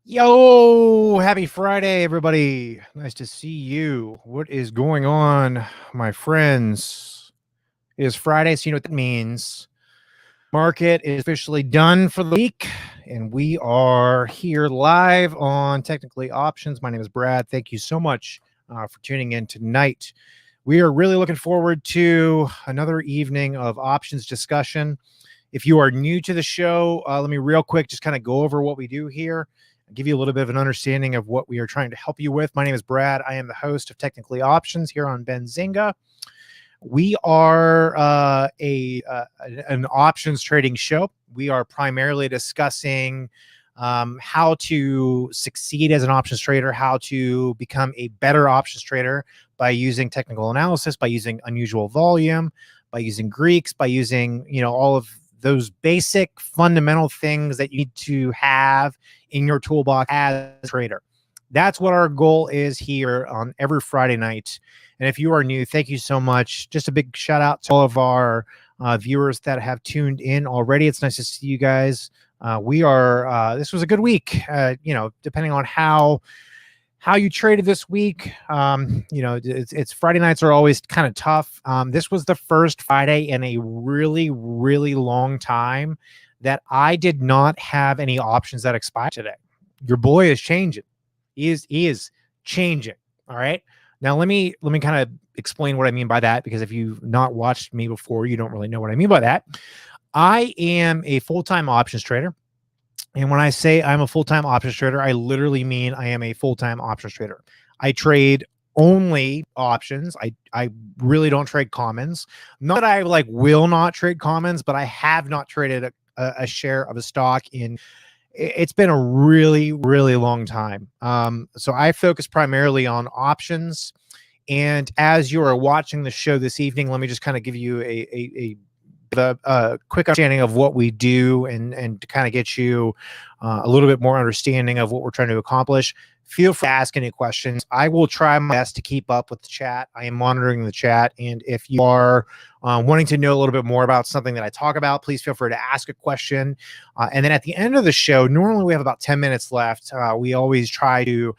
Yo, happy Friday, everybody. Nice to see you. What is going on, my friends? It is Friday, so you know what that means. Market is officially done for the week, and we are here live on Technically Options. My name is Brad. Thank you so much for tuning in tonight. We are really looking forward to another evening of options discussion. If you are new to the show, let me real quick just kind of go over what we do here. Give you a little bit of an understanding of what we are trying to help you with. My name is Brad. I am the host of Technically Options here on Benzinga. We are an options trading show. We are primarily discussing how to succeed as an options trader, how to become a better options trader by using technical analysis, by using unusual volume, by using Greeks, by using all of those basic fundamental things that you need to have in your toolbox as a trader. That's what our goal is here on every Friday night. And if you are new, thank you so much. Just a big shout out to all of our viewers that have tuned in already. It's nice to see you guys. This was a good week. Depending on how you traded this week. It's Friday nights are always kind of tough. This was the first Friday in a really, really long time that I did not have any options that expired today. Your boy is changing. He is changing. All right. Now let me kind of explain what I mean by that, because if you've not watched me before, you don't really know what I mean by that. I am a full-time options trader. And when I say I'm a full-time options trader, I literally mean I am a full-time options trader. I trade only options. I really don't trade commons. Not that I will not trade commons, but I have not traded a share of a stock in. It's been a really, really long time. So I focus primarily on options. And as you are watching the show this evening, let me just kind of give you a quick understanding of what we do and to kind of get you a little bit more understanding of what we're trying to accomplish. Feel free to ask any questions. I will try my best to keep up with the chat. I am monitoring the chat. And if you are wanting to know a little bit more about something that I talk about, please feel free to ask a question. And then at the end of the show, normally we have about 10 minutes left. We always try to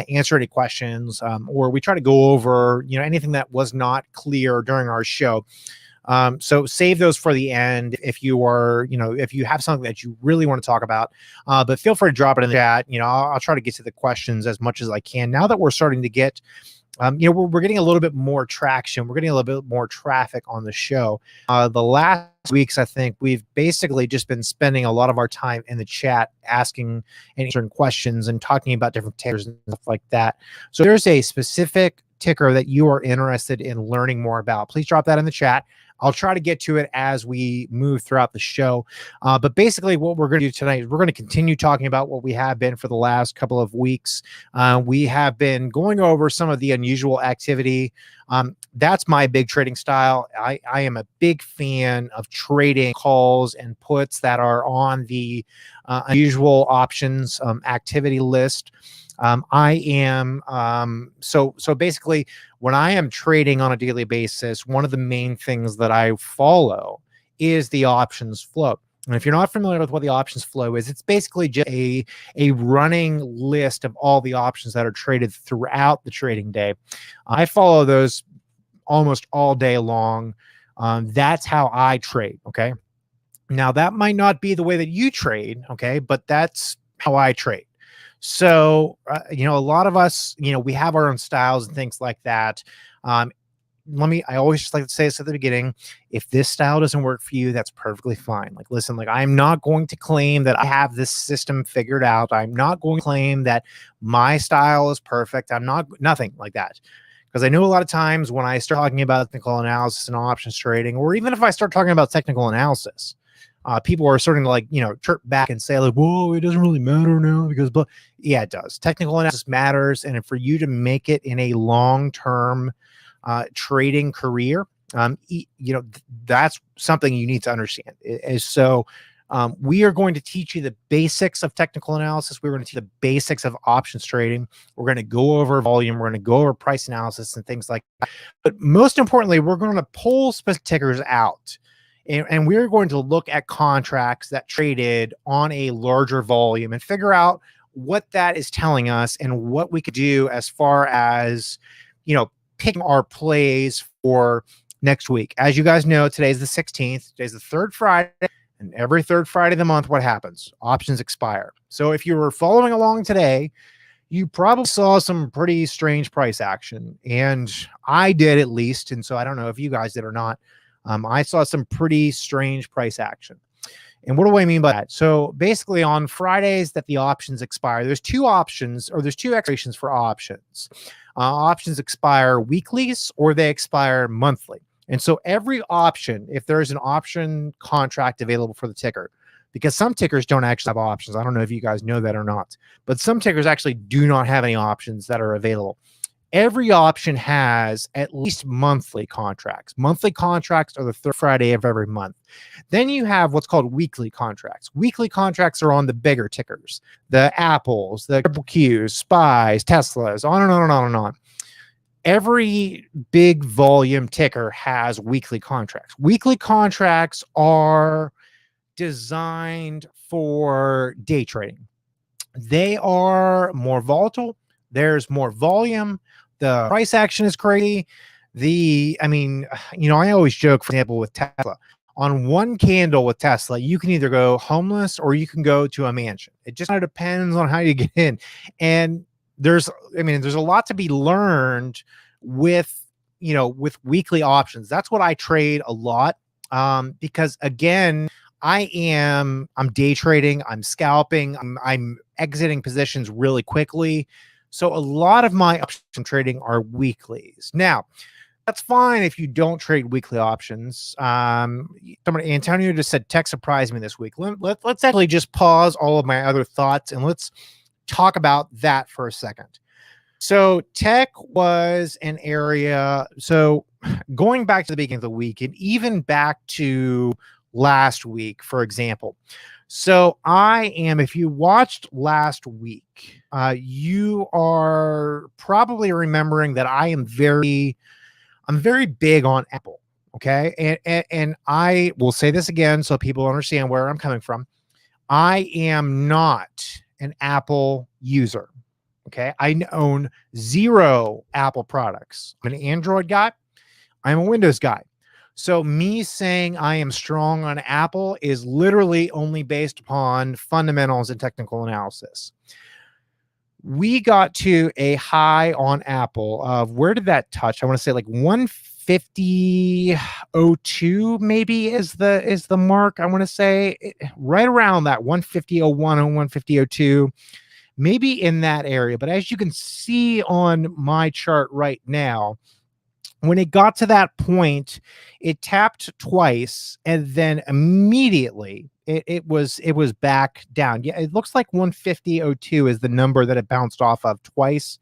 answer any questions, or we try to go over anything that was not clear during our show. So save those for the end if you are, if you have something that you really want to talk about, but feel free to drop it in the chat. I'll try to get to the questions as much as I can. Now that we're starting to get, we're getting a little bit more traction. We're getting a little bit more traffic on the show. The last weeks, I think we've basically just been spending a lot of our time in the chat asking and answering questions and talking about different tickers and stuff like that. So if there's a specific ticker that you are interested in learning more about, please drop that in the chat. I'll try to get to it as we move throughout the show. But basically what we're going to do tonight is we're going to continue talking about what we have been for the last couple of weeks. We have been going over some of the unusual activity. That's my big trading style. I am a big fan of trading calls and puts that are on the unusual options activity list. I am so basically when I am trading on a daily basis, one of the main things that I follow is the options flow. And if you're not familiar with what the options flow is, it's basically just a running list of all the options that are traded throughout the trading day. I follow those almost all day long. That's how I trade. Okay. Now that might not be the way that you trade. Okay. But that's how I trade. So, a lot of us, we have our own styles and things like that. I always just like to say this at the beginning. If this style doesn't work for you, that's perfectly fine. Listen, I'm not going to claim that I have this system figured out. I'm not going to claim that my style is perfect. Nothing like that. Because I know a lot of times when I start talking about technical analysis and options trading, or even if I start talking about technical analysis, people are starting to chirp back and say whoa, it doesn't really matter now because, but yeah, it does. Technical analysis matters. And for you to make it in a long-term trading career, that's something you need to understand. So we are going to teach you the basics of technical analysis. We're going to teach you the basics of options trading. We're going to go over volume. We're going to go over price analysis and things like that. But most importantly, we're going to pull specific tickers out. And we're going to look at contracts that traded on a larger volume and figure out what that is telling us and what we could do as far as, picking our plays for next week. As you guys know, today's the 16th. Today's the third Friday. And every third Friday of the month, what happens? Options expire. So if you were following along today, you probably saw some pretty strange price action. And I did, at least. And so I don't know if you guys did or not. I saw some pretty strange price action. And what do I mean by that? So basically on Fridays that the options expire, there's two options, or there's two expirations for options. Options expire weeklies or they expire monthly. And so every option, if there's an option contract available for the ticker, because some tickers don't actually have options. I don't know if you guys know that or not, but some tickers actually do not have any options that are available. Every option has at least monthly contracts. Monthly contracts are the third Friday of every month. Then you have what's called weekly contracts. Weekly contracts are on the bigger tickers, the Apples, the Triple Qs, SPYs, Teslas, on and on and on and on. Every big volume ticker has weekly contracts. Weekly contracts are designed for day trading. They are more volatile. There's more volume. The price action is crazy. I always joke, for example, with Tesla. On one candle with Tesla, you can either go homeless or you can go to a mansion. It just kind of depends on how you get in. And there's a lot to be learned with weekly options. That's what I trade a lot. Because again, I'm day trading, I'm scalping, I'm exiting positions really quickly. So a lot of my option trading are weeklies. Now, that's fine if you don't trade weekly options. Antonio just said tech surprised me this week. Let's actually just pause all of my other thoughts and let's talk about that for a second. So tech was an area. So going back to the beginning of the week and even back to last week, for example. So if you watched last week, you are probably remembering that I'm very big on Apple. Okay. And I will say this again, so people understand where I'm coming from. I am not an Apple user. Okay. I own 0 Apple products. I'm an Android guy. I'm a Windows guy. So me saying I am strong on Apple is literally only based upon fundamentals and technical analysis. We got to a high on Apple of, where did that touch? I want to say like 150.02 maybe is the mark. I want to say right around that 150.01 or 150.02, maybe in that area. But as you can see on my chart right now, when it got to that point, it tapped twice and then immediately it was back down. Yeah, it looks like 150.02 is the number that it bounced off of twice.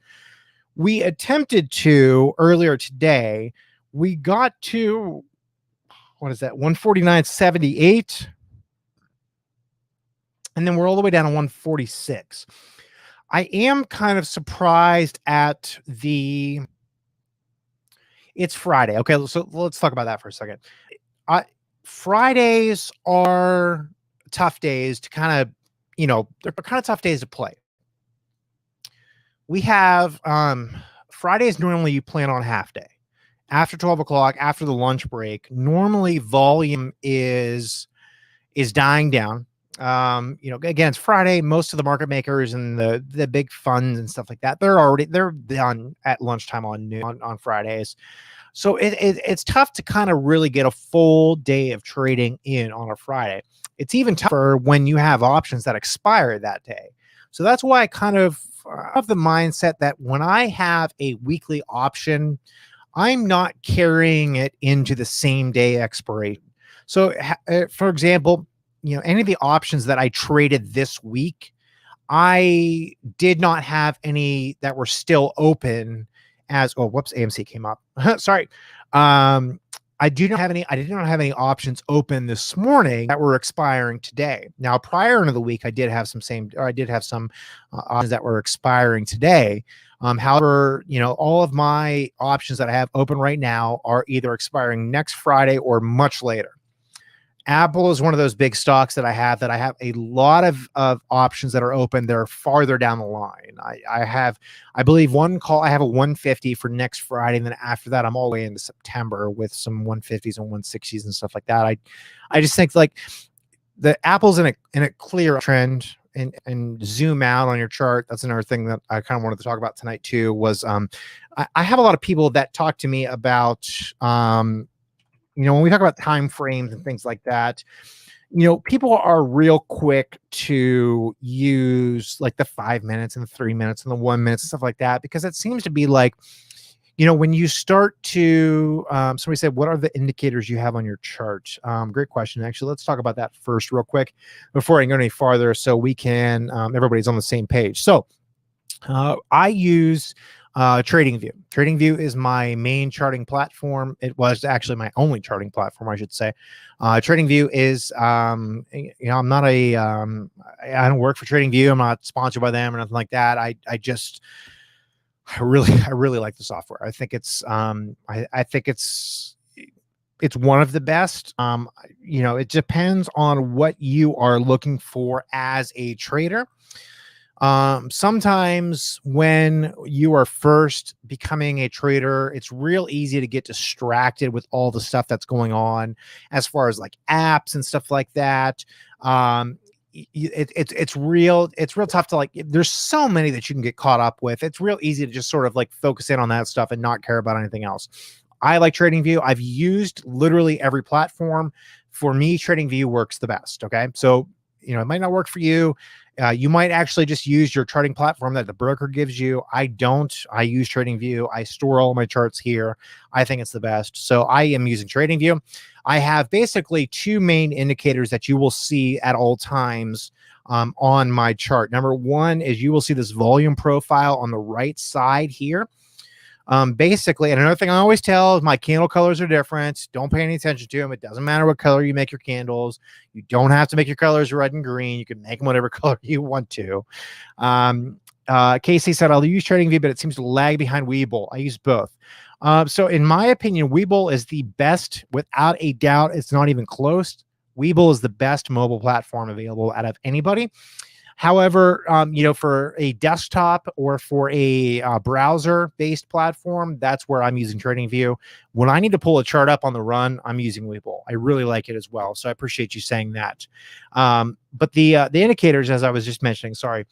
We attempted to earlier today. We got to, what is that, 149.78, and then we're all the way down to 146. I am kind of surprised at it's Friday. Okay, so let's talk about that for a second. Fridays are tough days to they're kind of tough days to play. We have Fridays, normally you plan on half day. After 12 o'clock, after the lunch break, normally volume is dying down. Again, it's Friday. Most of the market makers and the big funds and stuff like that, they're done at lunchtime on Fridays. So it's tough to kind of really get a full day of trading in on a Friday. It's even tougher when you have options that expire that day. So that's why I kind of have the mindset that when I have a weekly option, I'm not carrying it into the same day expiration. So for example, any of the options that I traded this week, I did not have any that were still open AMC came up. Sorry. I did not have any options open this morning that were expiring today. Now, prior into the week, I did have some options that were expiring today. However, all of my options that I have open right now are either expiring next Friday or much later. Apple is one of those big stocks that I have a lot of options that are open. They're farther down the line. I have, I believe, one call. I have a 150 for next Friday. And then after that, I'm all the way into September with some 150s and 160s and stuff like that. I just think like the Apple's in a clear trend. And zoom out on your chart. That's another thing that I kind of wanted to talk about tonight too, was I have a lot of people that talk to me about when we talk about time frames and things like that, people are real quick to use like the 5 minutes and the 3 minutes and the 1 minute and stuff like that, because it seems to be like, when you start to, somebody said, what are the indicators you have on your chart? Great question. Actually, let's talk about that first real quick before I go any farther, so we can, everybody's on the same page. So I use TradingView. TradingView is my main charting platform. It was actually my only charting platform, I should say. TradingView is, I'm not a, I don't work for TradingView. I'm not sponsored by them or nothing like that. I really like the software. I think it's, I think it's one of the best. It depends on what you are looking for as a trader. Sometimes when you are first becoming a trader, it's real easy to get distracted with all the stuff that's going on as far as like apps and stuff like that. It's real tough to, like, there's so many that you can get caught up with. It's real easy to just sort of like focus in on that stuff and not care about anything else. I like TradingView. I've used literally every platform. For me, TradingView works the best. Okay. So, it might not work for you. You might actually just use your charting platform that the broker gives you. I don't. I use TradingView. I store all my charts here. I think it's the best. So I am using TradingView. I have basically two main indicators that you will see at all times on my chart. Number one is you will see this volume profile on the right side here. Basically, and another thing I always tell is my candle colors are different. Don't pay any attention to them. It doesn't matter what color you make your candles. You don't have to make your colors red and green. You can make them whatever color you want to. Casey said, I'll use TradingView, but it seems to lag behind Webull. I use both. So in my opinion, Webull is the best, without a doubt. It's not even close. Webull is the best mobile platform available out of anybody. However, for a desktop or for a browser-based platform, that's where I'm using TradingView. When I need to pull a chart up on the run, I'm using Webull. I really like it as well, so I appreciate you saying that. But the indicators, as I was just mentioning, the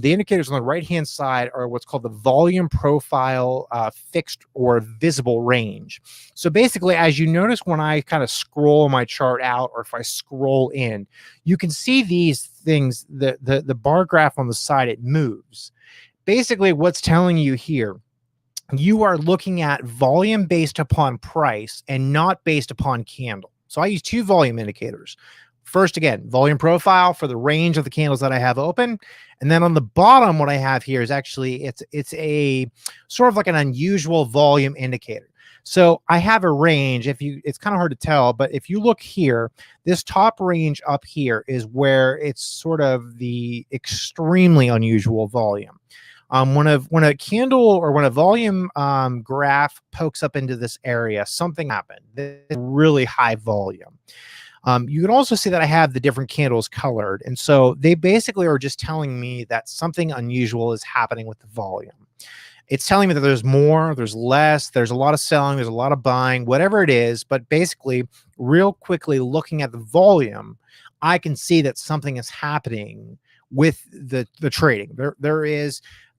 indicators on the right-hand side are what's called the volume profile fixed or visible range. So basically, as you notice when I kind of scroll my chart out, or if I scroll in, you can see these things, the bar graph on the side, it moves. Basically, what's telling you here, you are looking at volume based upon price and not based upon candle. So I use two volume indicators. First, again, volume profile for the range of the candles that I have open. And then on the bottom, what I have here is actually, it's a sort of like an unusual volume indicator. So I have a range. It's kind of hard to tell, but if you look here, this top range up here is where it's sort of the extremely unusual volume. When a candle or when a volume graph pokes up into this area, something happened. This is really high volume. You can also see that I have the different candles colored. And so they basically are just telling me that something unusual is happening with the volume. It's telling me that there's more, there's less, there's a lot of selling, there's a lot of buying, whatever it is. But basically, real quickly looking at the volume, I can see that something is happening with the trading.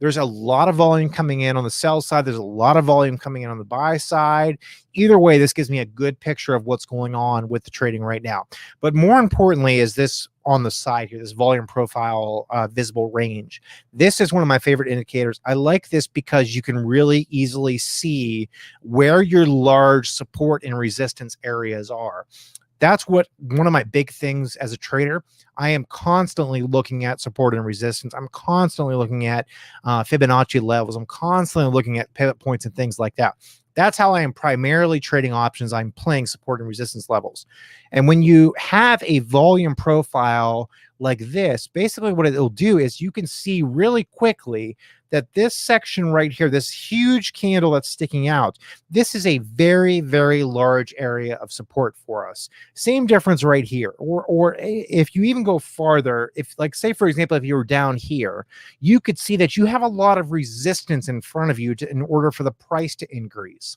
There's a lot of volume coming in on the sell side. There's a lot of volume coming in on the buy side. Either way, this gives me a good picture of what's going on with the trading right now. But more importantly is this on the side here, this volume profile visible range. This is one of my favorite indicators. I like this because you can really easily see where your large support and resistance areas are. That's what one of my big things as a trader. I am constantly looking at support and resistance. I'm constantly looking at Fibonacci levels. I'm constantly looking at pivot points and things like that. That's how I am primarily trading options. I'm playing support and resistance levels. And when you have a volume profile like this, basically what it'll do is you can see really quickly that this section right here, this huge candle that's sticking out, this is a very, very large area of support for us. Same difference right here. Or if you even go farther, if like say, for example, if you were down here, you could see that you have a lot of resistance in front of you in order for the price to increase.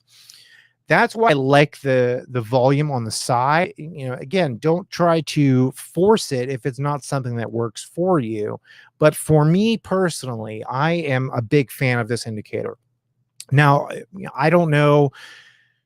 That's why I like the volume on the side. Again, don't try to force it if it's not something that works for you. But for me personally, I am a big fan of this indicator. Now, I don't know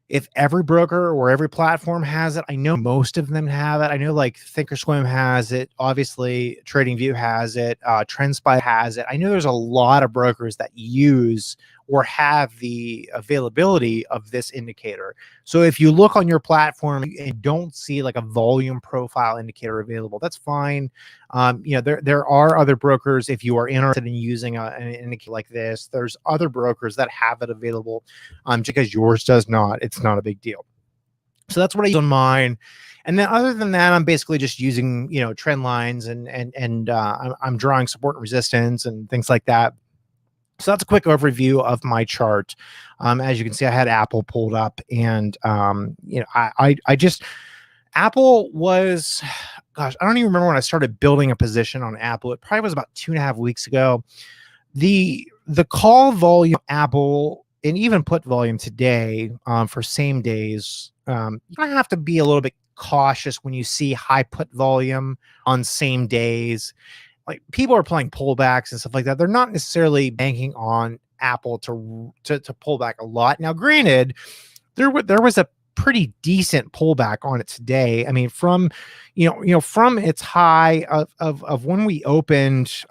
if every broker or every platform has it. I know most of them have it. I know like Thinkorswim has it. Obviously, TradingView has it. TrendSpy has it. I know there's a lot of brokers that use or have the availability of this indicator. So if you look on your platform and don't see like a volume profile indicator available, that's fine. There are other brokers. If you are interested in using an indicator like this, there's other brokers that have it available. Because yours does not, it's not a big deal. So that's what I use on mine. And then other than that, I'm basically just using, trend lines and I'm drawing support and resistance and things like that. So that's a quick overview of my chart. As you can see, I had Apple pulled up, and I just Apple was, gosh, I don't even remember when I started building a position on Apple. It probably was about 2.5 weeks ago. The call volume Apple and even put volume today for same days, you have to be a little bit cautious when you see high put volume on same days. Like people are playing pullbacks and stuff like that. They're not necessarily banking on Apple to pull back a lot. Now, granted, there was a pretty decent pullback on it today. I mean, from from its high of when we opened,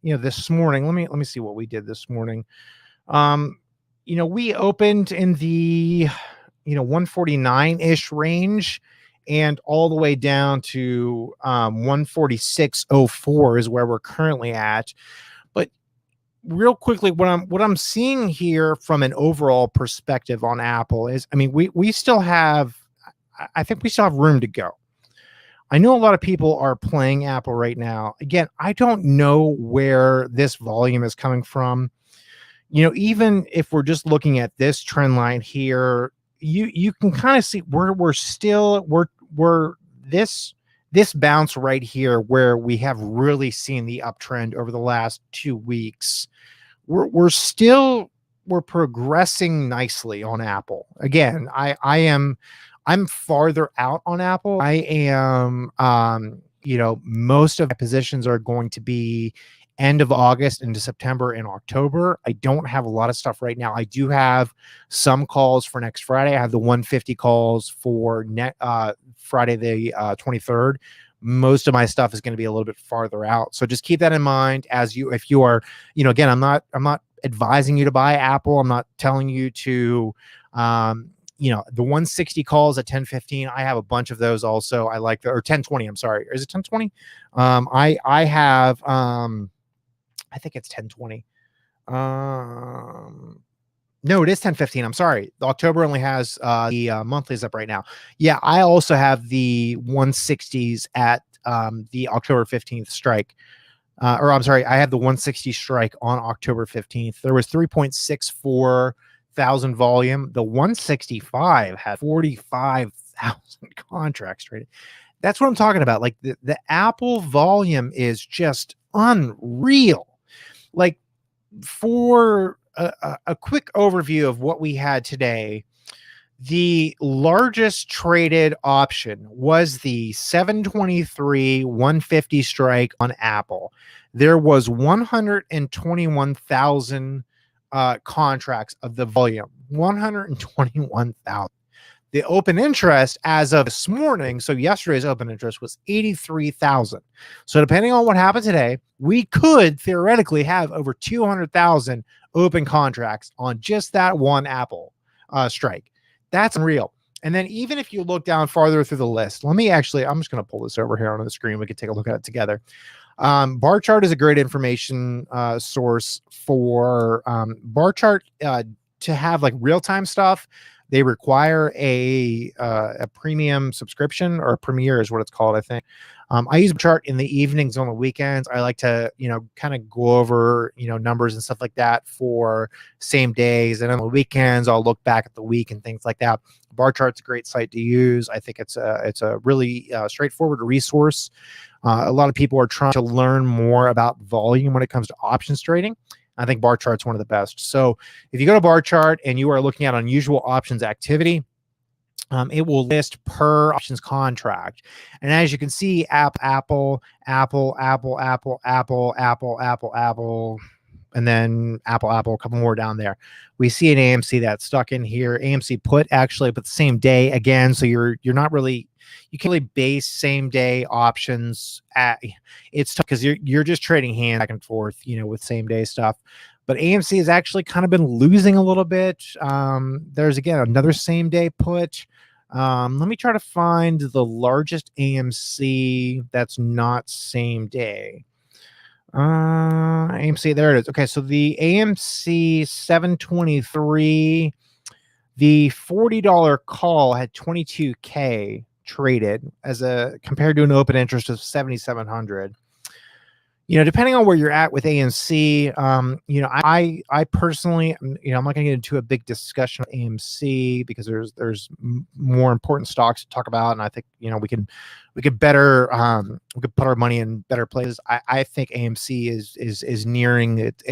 this morning. Let me see what we did this morning. We opened in the 149-ish range, and all the way down to 146.04 is where we're currently at. But real quickly, what I'm seeing here from an overall perspective on Apple is, I mean, we still have, I think we still have room to go. I know a lot of people are playing Apple right now. Again, I don't know where this volume is coming from. Even if we're just looking at this trend line here, you can kind of see we're this bounce right here where we have really seen the uptrend over the last 2 weeks. We're progressing nicely on Apple. Again, I'm farther out on Apple. I am most of my positions are going to be end of August into September and October. I don't have a lot of stuff right now. I do have some calls for next Friday. I have the 150 calls for Friday the 23rd. Most of my stuff is going to be a little bit farther out. So just keep that in mind if you are, again, I'm not advising you to buy Apple. I'm not telling you to, the 160 calls at 10:15. I have a bunch of those also. I like or 10:20. I'm sorry. Is it 10:20? I have, I think it's 10:20. No, it is 10:15. I'm sorry. October only has the monthlies up right now. Yeah, I also have the 160s at the October 15th strike. Or I'm sorry, I have the 160 strike on October 15th. There was 3.64 thousand volume. The 165 had 45,000 contracts traded. That's what I'm talking about. Like the Apple volume is just unreal. Like for a quick overview of what we had today, the largest traded option was the 723 150 strike on Apple. There was 121,000 contracts of the volume. 121,000. The open interest as of this morning, so yesterday's open interest was 83,000. So depending on what happened today, we could theoretically have over 200,000 open contracts on just that one Apple strike. That's unreal. And then even if you look down farther through the list, I'm just going to pull this over here on the screen. We can take a look at it together. Bar chart is a great information source for bar chart to have like real-time stuff. they require a premium subscription, or a Premier is what it's called, I think. I use a chart in the evenings on the weekends. I like to, kind of go over, numbers and stuff like that for same days. And on the weekends, I'll look back at the week and things like that. Bar chart's a great site to use. I think it's a really straightforward resource. A lot of people are trying to learn more about volume when it comes to options trading. I think bar chart's one of the best. So if you go to bar chart and you are looking at unusual options activity, it will list per options contract. And as you can see, Apple, and then Apple, a couple more down there. We see an AMC that's stuck in here. AMC put, actually, but the same day again. So you're not really, you can't really base same day options at, it's tough because you're just trading hands back and forth, with same day stuff. But AMC has actually kind of been losing a little bit. There's, again, another same day put. Let me try to find the largest AMC that's not same day. AMC, there it is. Okay, so the AMC 723, the $40 call had 22K traded compared to an open interest of 7,700. Depending on where you're at with AMC, I personally, I'm not going to get into a big discussion of AMC because there's more important stocks to talk about, and I think we could better we could put our money in better places. I think AMC is nearing it.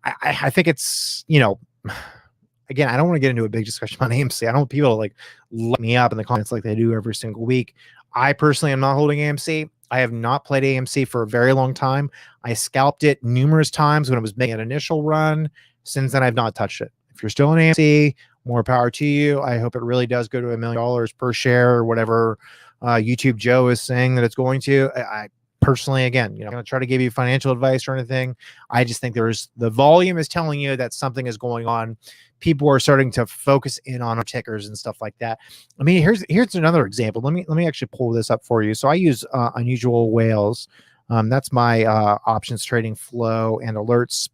I think it's again, I don't want to get into a big discussion about AMC. I don't want people to light me up in the comments like they do every single week. I personally am not holding AMC. I have not played AMC for a very long time. I scalped it numerous times when it was making an initial run. Since then, I've not touched it. If you're still in AMC, more power to you. I hope it really does go to $1 million per share, or whatever YouTube Joe is saying that it's going to. I personally, again, I'm going to try to give you financial advice or anything. I just think the volume is telling you that something is going on. People are starting to focus in on tickers and stuff like that. I mean, here's another example. Let me actually pull this up for you. So I use Unusual Whales. That's my options trading flow and alerts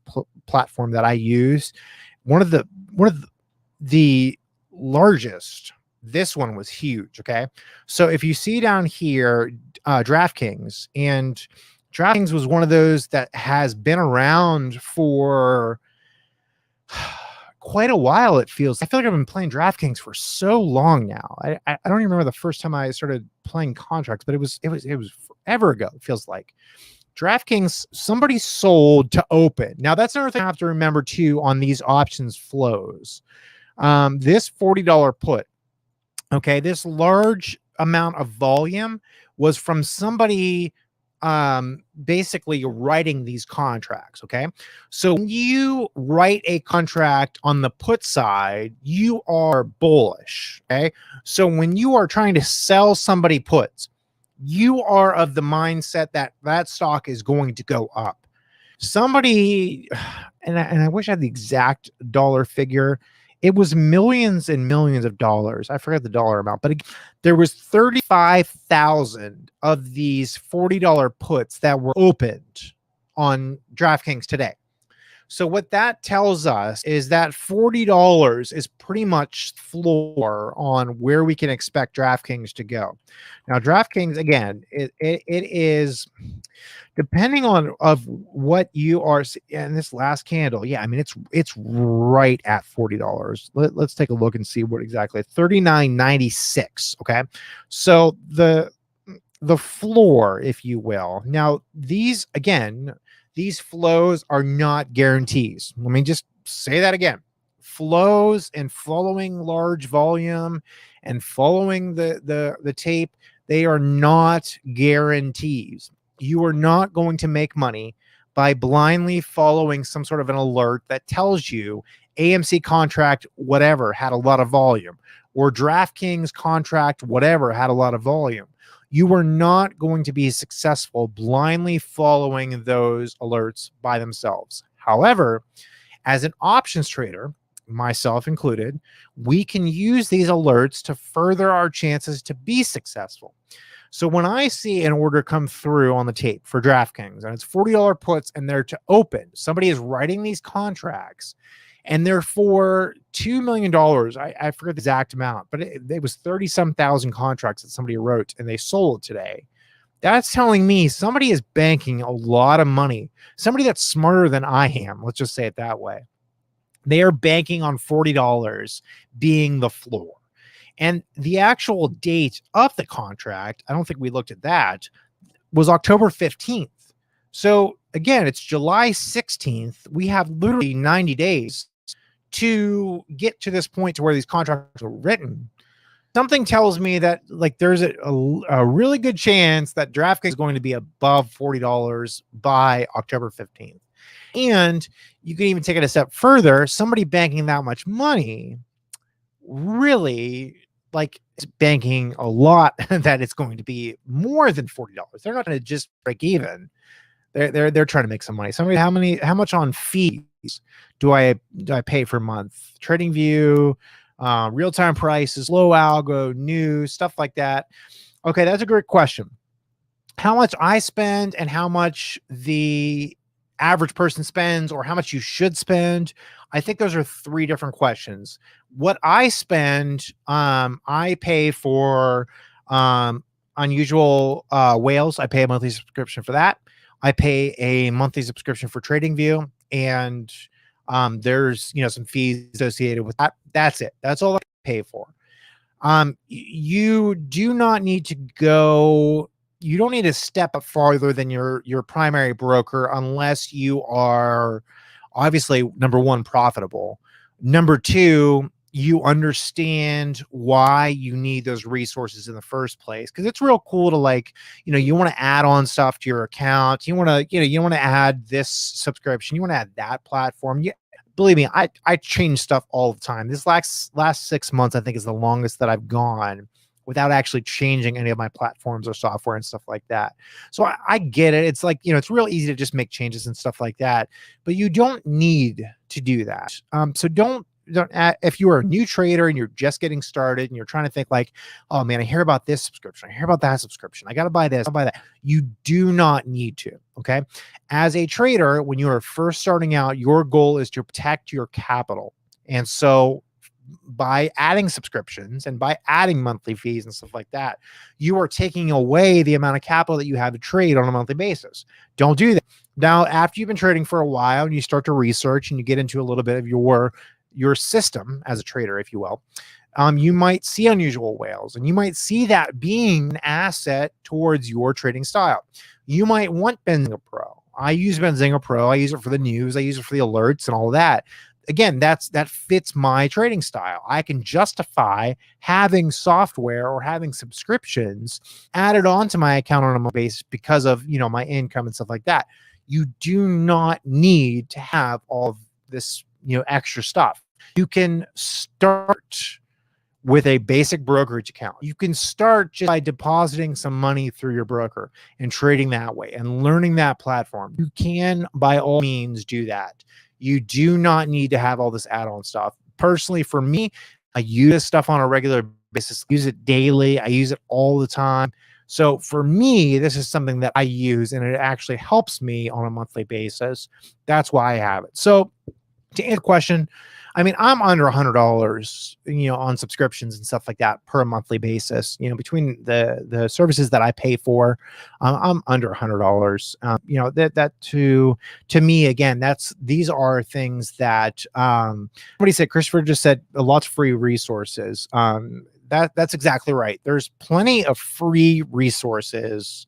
platform that I use. One of the largest. This one was huge. Okay, so if you see down here, DraftKings, and DraftKings was one of those that has been around for quite a while. I feel like I've been playing DraftKings for so long now. I don't even remember the first time I started playing contracts, but it was forever ago. It feels like DraftKings, somebody sold to open. Now that's another thing I have to remember too on these options flows. This $40 put, okay, this large amount of volume was from somebody basically writing these contracts. Okay, so when you write a contract on the put side, you are bullish. Okay, so when you are trying to sell somebody puts, you are of the mindset that stock is going to go up. Somebody, and I wish I had the exact dollar figure. It was millions and millions of dollars. I forget the dollar amount, but there was 35,000 of these $40 puts that were opened on DraftKings today. So what that tells us is that $40 is pretty much floor on where we can expect DraftKings to go. Now, DraftKings, again, it is depending on of what you are in this last candle. Yeah, I mean, it's right at $40. Let's take a look and see what exactly. $39.96. Okay, so the floor, if you will. Now, these flows are not guarantees. Let me just say that again. Flows and following large volume and following the tape, they are not guarantees. You are not going to make money by blindly following some sort of an alert that tells you AMC contract whatever had a lot of volume, or DraftKings contract whatever had a lot of volume. You are not going to be successful blindly following those alerts by themselves. However, as an options trader, myself included, we can use these alerts to further our chances to be successful. So when I see an order come through on the tape for DraftKings and it's $40 puts and they're to open, somebody is writing these contracts and they're for $2 million. I forget the exact amount, but it was 30-some thousand contracts that somebody wrote, and they sold today. That's telling me somebody is banking a lot of money. Somebody that's smarter than I am, let's just say it that way. They are banking on $40 being the floor. And the actual date of the contract, I don't think we looked at that, was October 15th. So again, it's July 16th. We have literally 90 days to get to this point to where these contracts are written. Something tells me that like there's a really good chance that DraftKings is going to be above $40 by October 15th. And you can even take it a step further. Somebody banking that much money really like is banking a lot that it's going to be more than $40. They're not going to just break even. They're trying to make some money. Somebody, how much on fees do I pay per month? TradingView, real-time prices, low algo, news, stuff like that. Okay, that's a great question. How much I spend and how much the average person spends, or how much you should spend, I think those are three different questions. What I spend, I pay for unusual whales. I pay a monthly subscription for that. I pay a monthly subscription for TradingView, and there's some fees associated with that. That's it. That's all I pay for. You do not need to go. You don't need to step up farther than your primary broker unless you are obviously, number one, profitable. Number two, you understand why you need those resources in the first place. Because it's real cool to you want to add on stuff to your account. You want to, you want to add this subscription. You want to add that platform. Believe me, I change stuff all the time. This last 6 months, I think, is the longest that I've gone without actually changing any of my platforms or software and stuff like that. So I get it. It's like, it's real easy to just make changes and stuff like that, but you don't need to do that. So don't if you are a new trader and you're just getting started and you're trying to think like, oh man, I hear about this subscription, I hear about that subscription, I got to buy this, I'll buy that. You do not need to. Okay. As a trader, when you are first starting out, your goal is to protect your capital. And so by adding subscriptions and by adding monthly fees and stuff like that, you are taking away the amount of capital that you have to trade on a monthly basis. Don't do that. Now, after you've been trading for a while and you start to research and you get into a little bit of your system as a trader, if you will, you might see unusual whales, and you might see that being an asset towards your trading style. You might want Benzinga Pro. I use Benzinga Pro. I use it for the news. I use it for the alerts and all of that. Again, that fits my trading style. I can justify having software or having subscriptions added onto my account on a monthly basis because of my income and stuff like that. You do not need to have all of this extra stuff. You can start with a basic brokerage account. You can start just by depositing some money through your broker and trading that way and learning that platform. You can, by all means, do that. You do not need to have all this add-on stuff. Personally, for me, I use this stuff on a regular basis. I use it daily. I use it all the time. So for me, this is something that I use, and it actually helps me on a monthly basis. That's why I have it. So to answer the question, I mean, I'm under $100, on subscriptions and stuff like that per monthly basis. Between the services that I pay for, I'm under $100. That to me, again, these are things that somebody said. Christopher just said lots of free resources. That's exactly right. There's plenty of free resources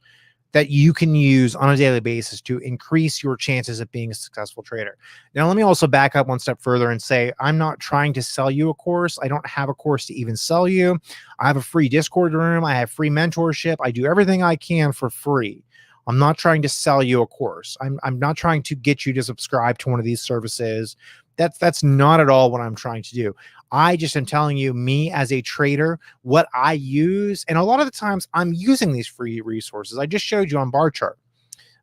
that you can use on a daily basis to increase your chances of being a successful trader. Now, let me also back up one step further and say, I'm not trying to sell you a course. I don't have a course to even sell you. I have a free Discord room. I have free mentorship. I do everything I can for free. I'm not trying to sell you a course. I'm not trying to get you to subscribe to one of these services. That's not at all what I'm trying to do. I just am telling you, me as a trader, what I use. And a lot of the times I'm using these free resources. I just showed you on Bar Chart.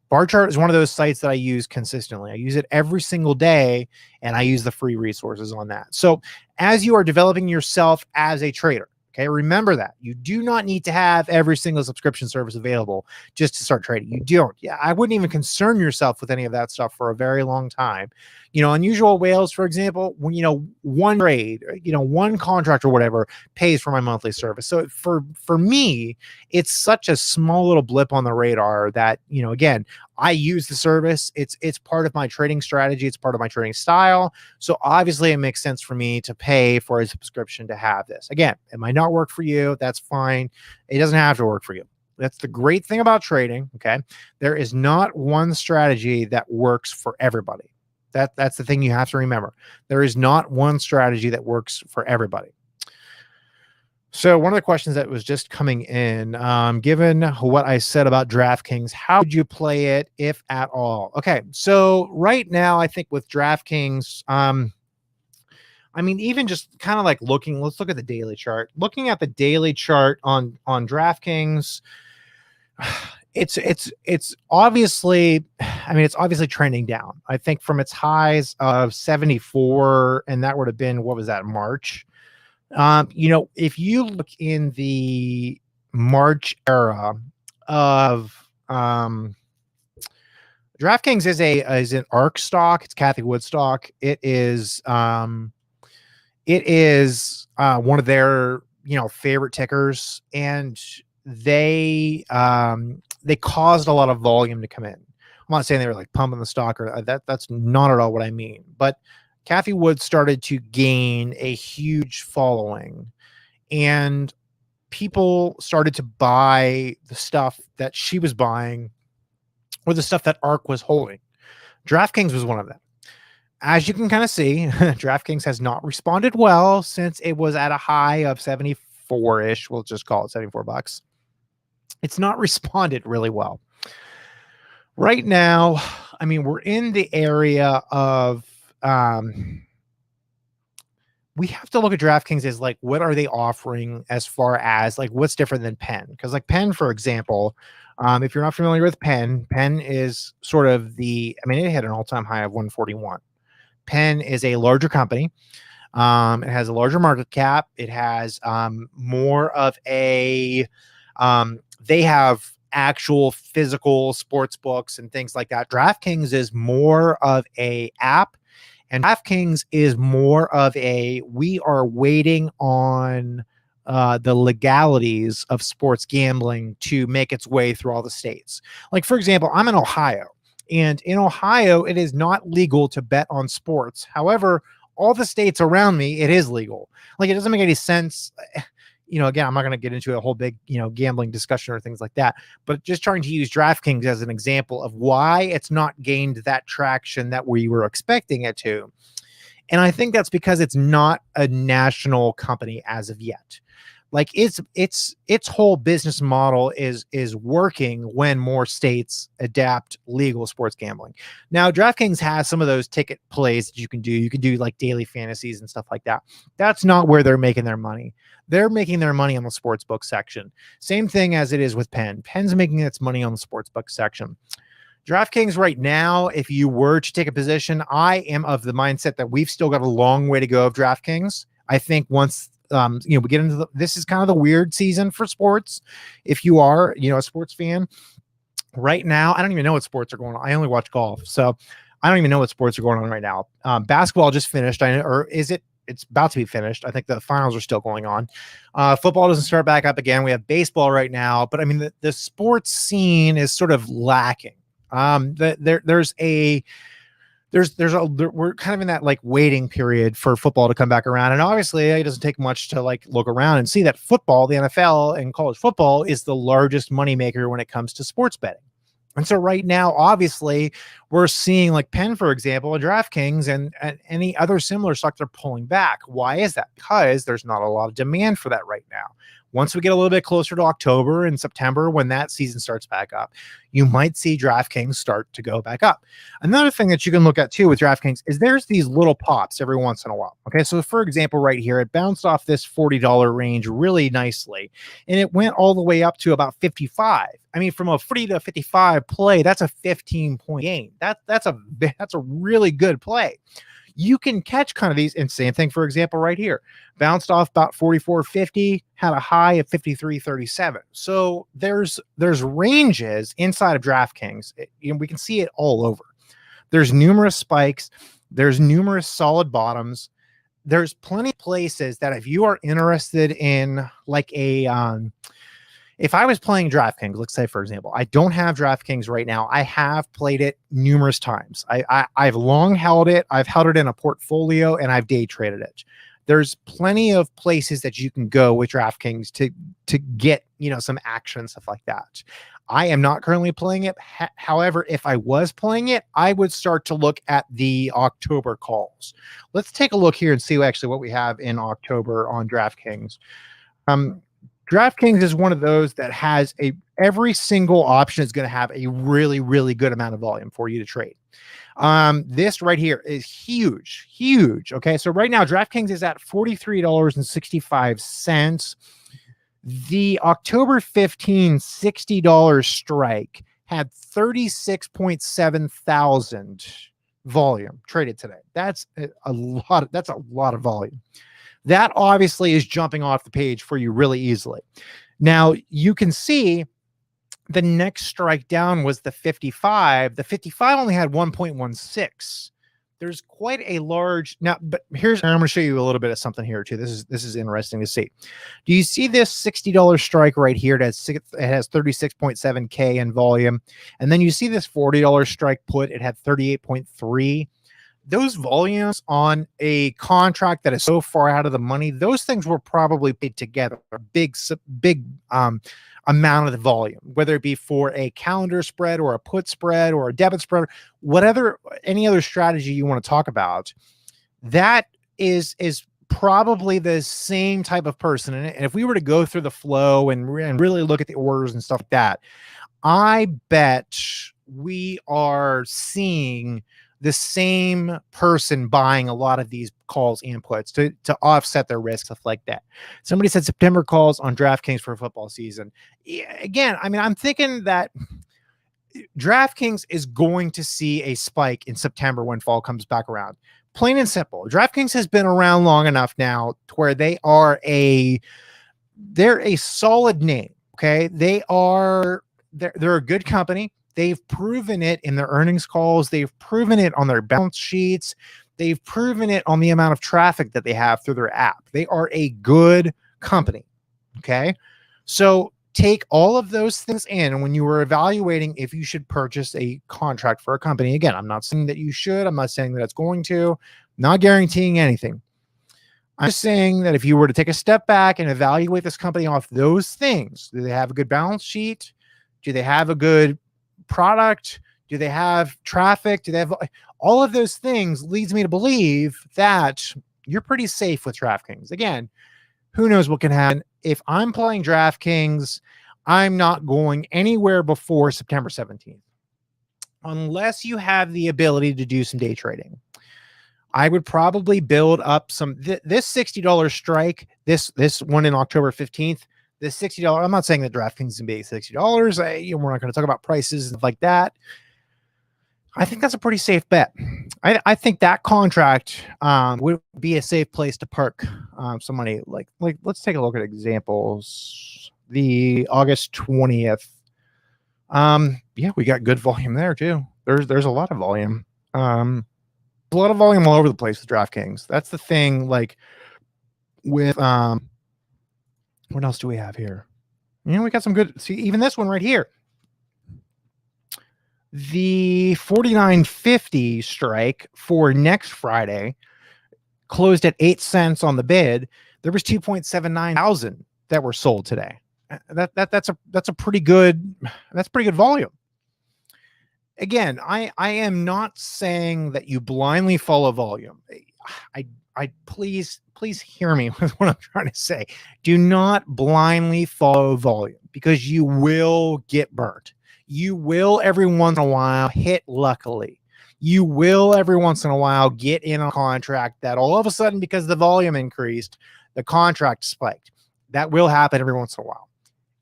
Bar Chart is one of those sites that I use consistently. I use it every single day, and I use the free resources on that. So as you are developing yourself as a trader, Okay, remember that. You do not need to have every single subscription service available just to start trading. You don't. Yeah, I wouldn't even concern yourself with any of that stuff for a very long time. Unusual whales, for example, when one trade, one contract or whatever pays for my monthly service. So for me, it's such a small little blip on the radar that, again, I use the service. It's part of my trading strategy. It's part of my trading style. So obviously it makes sense for me to pay for a subscription to have this. Again, it might not work for you. That's fine. It doesn't have to work for you. That's the great thing about trading. Okay. There is not one strategy that works for everybody. That's the thing you have to remember. There is not one strategy that works for everybody. So one of the questions that was just coming in, given what I said about DraftKings, how would you play it, if at all? Okay, so right now, I think with DraftKings, even just kind of like let's look at the daily chart. Looking at the daily chart on DraftKings, it's obviously, it's obviously trending down. I think from its highs of 74, and that would have been, what was that, March? If you look in the March era of DraftKings is an ARK stock. It's Cathie Wood stock. It is one of their favorite tickers, and they caused a lot of volume to come in. I'm not saying they were like pumping the stock or that's not at all what I mean, but Cathie Wood started to gain a huge following, and people started to buy the stuff that she was buying or the stuff that ARK was holding. DraftKings was one of them. As you can kind of see, DraftKings has not responded well since it was at a high of 74-ish. We'll just call it $74. It's not responded really well. Right now, we're in the area of we have to look at DraftKings as like, what are they offering as far as like what's different than Penn? Because like Penn, for example, if you're not familiar with Penn is sort of it had an all-time high of 141. Penn is a larger company. It has a larger market cap. It has more of a they have actual physical sports books and things like that. DraftKings is more of a app. And DraftKings is more of we are waiting on the legalities of sports gambling to make its way through all the states. Like, for example, I'm in Ohio, and in Ohio, it is not legal to bet on sports. However, all the states around me, it is legal. Like, it doesn't make any sense. Again, I'm not going to get into a whole big, gambling discussion or things like that, but just trying to use DraftKings as an example of why it's not gained that traction that we were expecting it to. And I think that's because it's not a national company as of yet. Like its whole business model is working when more states adapt legal sports gambling. Now, DraftKings has some of those ticket plays that you can do. You can do like daily fantasies and stuff like that. That's not where they're making their money. They're making their money on the sportsbook section. Same thing as it is with Penn. Penn's making its money on the sportsbook section. DraftKings right now, if you were to take a position, I am of the mindset that we've still got a long way to go of DraftKings. I think once we get into this is kind of the weird season for sports. If you are, a sports fan right now, I don't even know what sports are going on. I only watch golf, so I don't even know what sports are going on right now. Basketball just finished. It's about to be finished. I think the finals are still going on. Football doesn't start back up again. We have baseball right now, but the sports scene is sort of lacking. We're kind of in that like waiting period for football to come back around. And obviously it doesn't take much to like look around and see that football, the NFL and college football is the largest moneymaker when it comes to sports betting. And so right now, obviously, we're seeing like Penn, for example, and DraftKings and any other similar stocks are pulling back. Why is that? Because there's not a lot of demand for that right now. Once we get a little bit closer to October and September, when that season starts back up, you might see DraftKings start to go back up. Another thing that you can look at too with DraftKings is there's these little pops every once in a while. Okay, so for example, right here, it bounced off this $40 range really nicely, and it went all the way up to about 55. From a 40 to 55 play, that's a 15-point gain. That's a really good play. you can catch kind of these. And same thing, for example, right here, bounced off about 44.50, had a high of 53.37. So there's ranges inside of DraftKings. We can see it all over. There's numerous spikes. There's numerous solid bottoms. There's plenty of places that if you are interested in like if I was playing DraftKings, let's say, for example, I don't have DraftKings right now. I have played it numerous times. I've long held it. I've held it in a portfolio and I've day traded it. There's plenty of places that you can go with DraftKings to get, some action, stuff like that. I am not currently playing it. However, if I was playing it, I would start to look at the October calls. Let's take a look here and see actually what we have in October on DraftKings. DraftKings is one of those that has every single option is going to have a really, really good amount of volume for you to trade. This right here is huge, huge. Okay. So right now DraftKings is at $43.65. The October 15 $60 strike had 36.7 thousand volume traded today. That's a lot. That's a lot of volume. That obviously is jumping off the page for you really easily. Now you can see the next strike down was the 55. The 55 only had 1.16. There's quite a large now, but I'm going to show you a little bit of something here too. This is interesting to see. Do you see this $60 strike right here? It has 36.7K in volume. And then you see this $40 strike put, it had 38.3. Those volumes on a contract that is so far out of the money, those things were probably paid together, a big amount of the volume, whether it be for a calendar spread or a put spread or a debit spread, whatever, any other strategy you want to talk about. That is probably the same type of person. And if we were to go through the flow and really look at the orders and stuff like that, I bet we are seeing the same person buying a lot of these calls and puts to offset their risk, stuff like that. Somebody said September calls on DraftKings for football season. Again, I mean, I'm thinking that DraftKings is going to see a spike in September when fall comes back around. Plain and simple. DraftKings has been around long enough now to where they're a solid name. Okay. They're a good company. They've proven it in their earnings calls. They've proven it on their balance sheets. They've proven it on the amount of traffic that they have through their app. They are a good company. Okay. So take all of those things in. And when you were evaluating if you should purchase a contract for a company, again, I'm not saying that you should. I'm not saying that it's going to. Not guaranteeing anything. I'm just saying that if you were to take a step back and evaluate this company off those things, do they have a good balance sheet? Do they have a good product? Do they have traffic? Do they have all of those things? Leads me to believe that you're pretty safe with DraftKings. Again, who knows what can happen. If I'm playing DraftKings, I'm not going anywhere before September 17th unless you have the ability to do some day trading. I would probably build up some this $60 strike, this one in October 15th. This $60, I'm not saying that DraftKings is going to be $60. We're not going to talk about prices and stuff like that. I think that's a pretty safe bet. I think that contract would be a safe place to park some money. Like let's take a look at examples. The August 20th. Yeah, we got good volume there too. There's a lot of volume. A lot of volume all over the place with DraftKings. That's the thing. Like with what else do we have here? We got some good. See, even this one right here. The 49.50 strike for next Friday closed at 8 cents on the bid. There was 2.79 thousand that were sold today. That's a pretty good. That's pretty good volume. Again, I am not saying that you blindly follow volume. I please hear me with what I'm trying to say. Do not blindly follow volume because you will get burnt. You will every once in a while hit luckily. You will every once in a while get in a contract that all of a sudden, because the volume increased, the contract spiked. That will happen every once in a while.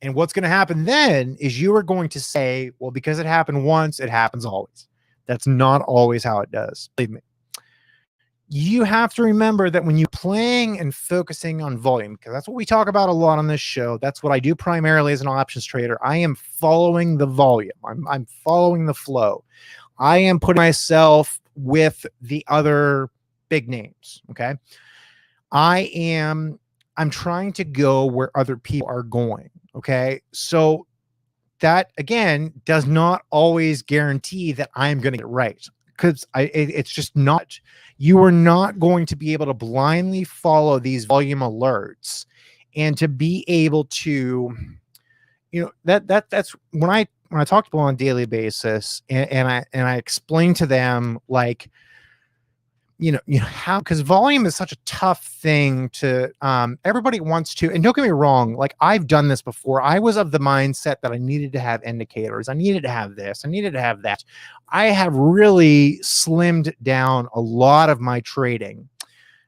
And what's going to happen then is you are going to say, well, because it happened once, it happens always. That's not always how it does. Believe me. you have to remember that when you're playing and focusing on volume, because that's what we talk about a lot on this show. That's what I do primarily as an options trader. I am following the volume. I'm following the flow. I am putting myself with the other big names. Okay. I'm trying to go where other people are going. Okay. So that again does not always guarantee that I'm going to get it right, because it's just not. You are not going to be able to blindly follow these volume alerts and to be able to, that's when I talk to people on a daily basis, and I explain to them, like, how, because volume is such a tough thing to, everybody wants to, and don't get me wrong, like, I've done this before. I was of the mindset that I needed to have indicators. I needed to have this. I needed to have that. I have really slimmed down a lot of my trading.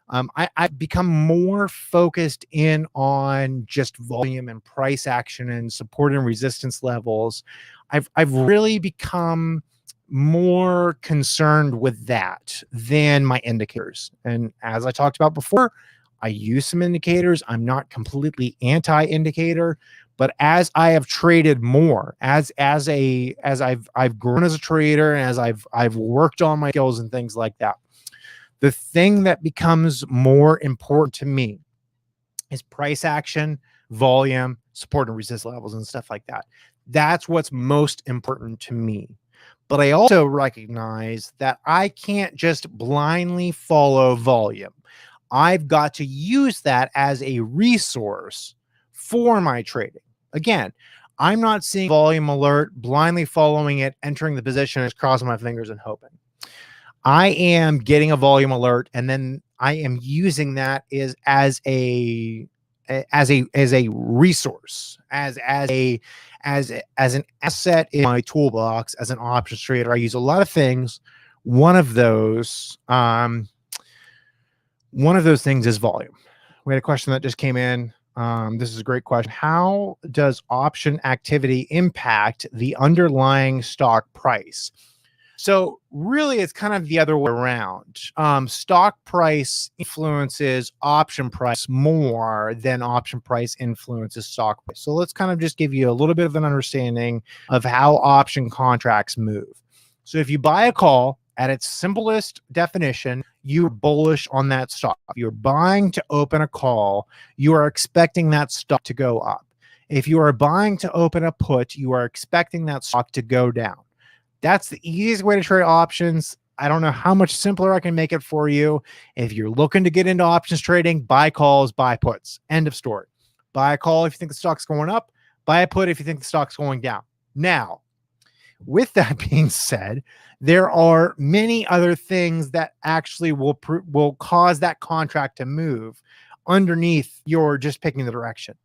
I've become more focused in on just volume and price action and support and resistance levels. I've really become more concerned with that than my indicators. And as I talked about before, I use some indicators. I'm not completely anti-indicator, but as I have traded more, as I've grown as a trader, and as I've worked on my skills and things like that, the thing that becomes more important to me is price action, volume, support and resist levels, and stuff like that. That's what's most important to me. But I also recognize that I can't just blindly follow volume. I've got to use that as a resource for my trading. Again, I'm not seeing volume alert, blindly following it, entering the position, and just crossing my fingers and hoping. I am getting a volume alert, and then I am using that as a resource, as an asset in my toolbox as an options trader. I use a lot of things. One of those things is volume. We had a question that just came in. This is a great question. How does option activity impact the underlying stock price? So really, it's kind of the other way around. Stock price influences option price more than option price influences stock price. So let's kind of just give you a little bit of an understanding of how option contracts move. So if you buy a call, at its simplest definition, you're bullish on that stock. You're buying to open a call. You are expecting that stock to go up. If you are buying to open a put, you are expecting that stock to go down. That's the easiest way to trade options. I don't know how much simpler I can make it for you. If you're looking to get into options trading, buy calls, buy puts. End of story. Buy a call if you think the stock's going up. Buy a put if you think the stock's going down. Now, with that being said, there are many other things that actually will cause that contract to move underneath your just picking the direction.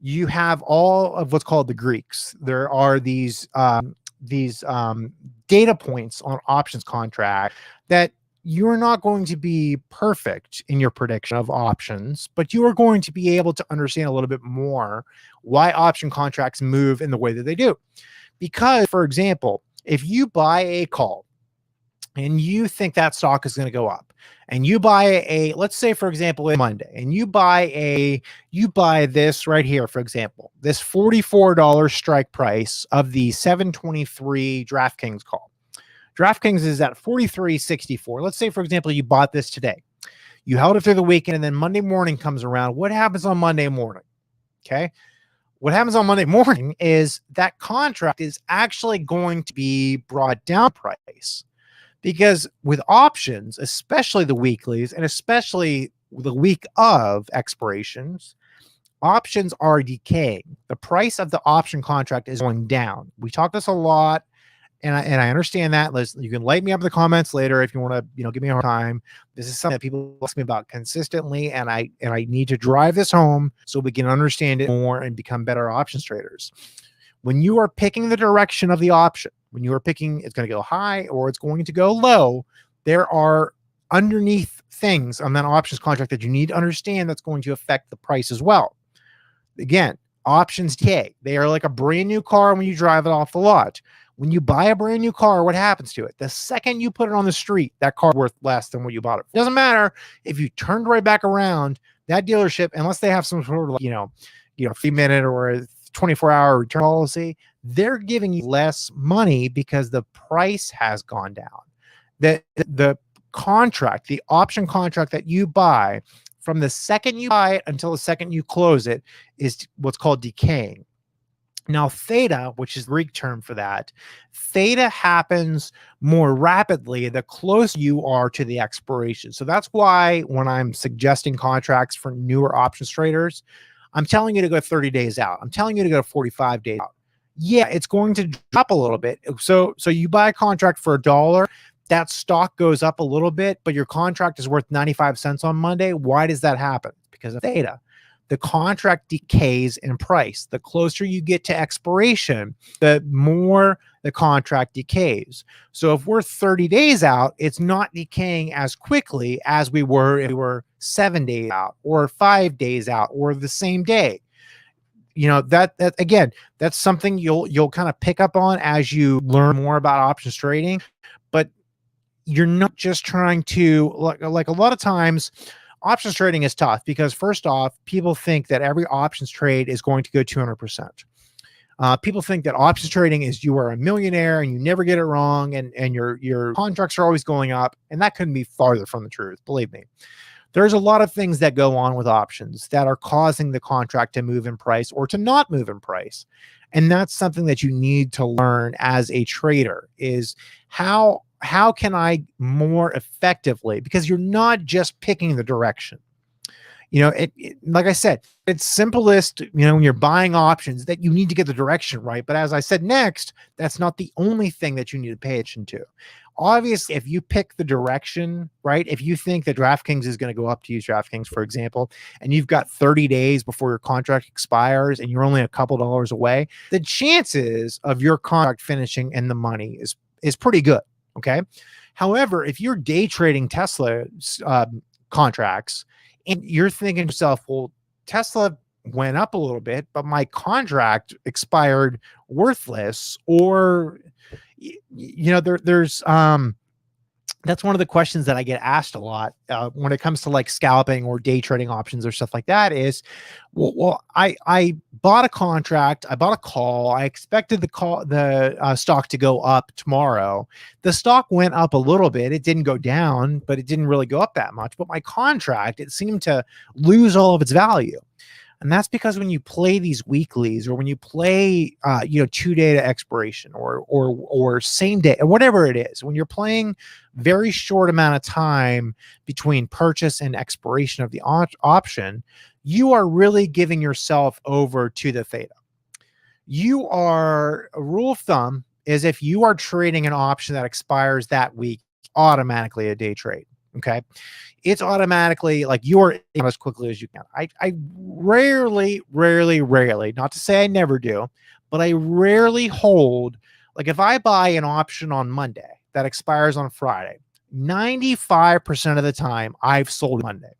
You have all of what's called the Greeks. There are these data points on options contract that you're not going to be perfect in your prediction of options, but you are going to be able to understand a little bit more why option contracts move in the way that they do. Because, for example, if you buy a call and you think that stock is going to go up, and you buy let's say, for example, Monday, and you buy this right here, for example, this $44 strike price of the 723 DraftKings call. DraftKings is at 43.64. Let's say, for example, you bought this today. You held it through the weekend, and then Monday morning comes around. What happens on Monday morning? Okay. What happens on Monday morning is that contract is actually going to be brought down price. Because with options, especially the weeklies and especially the week of expirations, options are decaying. The price of the option contract is going down. We talk this a lot, and I understand that. You can light me up in the comments later if you want to, give me a hard time. This is something that people ask me about consistently, and I need to drive this home so we can understand it more and become better options traders. When you are picking the direction of the option, when you are picking it's going to go high or it's going to go low, there are underneath things on that options contract that you need to understand that's going to affect the price as well. Again, options decay. They are like a brand new car when you drive it off the lot. When you buy a brand new car, what happens to it? The second you put it on the street, that car is worth less than what you bought it. It doesn't matter if you turned right back around, that dealership, unless they have some sort of, 3-minute or a 24-hour return policy, they're giving you less money because the price has gone down. The contract, the option contract that you buy, from the second you buy it until the second you close it, is what's called decaying. Now, theta, which is the Greek term for that, theta happens more rapidly the closer you are to the expiration. So that's why when I'm suggesting contracts for newer options traders, I'm telling you to go 30 days out. I'm telling you to go 45 days out. Yeah, it's going to drop a little bit. So you buy a contract for $1, that stock goes up a little bit, but your contract is worth 95 cents on Monday. Why does that happen? Because of theta. The contract decays in price. The closer you get to expiration, the more the contract decays. So if we're 30 days out, it's not decaying as quickly as we were if we were 7 days out or 5 days out or the same day. That again, that's something you'll kind of pick up on as you learn more about options trading. But you're not just trying to, like a lot of times, options trading is tough because, first off, people think that every options trade is going to go 200%. People think that options trading is you are a millionaire and you never get it wrong, and your contracts are always going up, and that couldn't be farther from the truth. Believe me. There's a lot of things that go on with options that are causing the contract to move in price or to not move in price. And that's something that you need to learn as a trader, is how can I more effectively, because you're not just picking the direction. Like I said, it's simplest, when you're buying options, that you need to get the direction right. But as I said next, that's not the only thing that you need to pay attention to. Obviously, if you pick the direction right, if you think that DraftKings is going to go up, to use DraftKings, for example, and you've got 30 days before your contract expires and you're only a couple dollars away, the chances of your contract finishing in the money is pretty good. Okay. However, if you're day trading Tesla contracts and you're thinking to yourself, well, Tesla went up a little bit, but my contract expired worthless, or there's that's one of the questions that I get asked a lot when it comes to like scalping or day trading options or stuff like that is, well, I bought a contract, I bought a call, I expected the stock to go up tomorrow. The stock went up a little bit. It didn't go down, but it didn't really go up that much. But my contract, it seemed to lose all of its value. And that's because when you play these weeklies, or when you play, 2-day to expiration or same day, or whatever it is, when you're playing very short amount of time between purchase and expiration of the option, you are really giving yourself over to the theta. A rule of thumb is, if you are trading an option that expires that week, automatically a day trade. Okay. It's automatically like you're in as quickly as you can. I rarely, not to say I never do, but I rarely hold. Like if I buy an option on Monday that expires on Friday, 95% of the time I've sold Monday.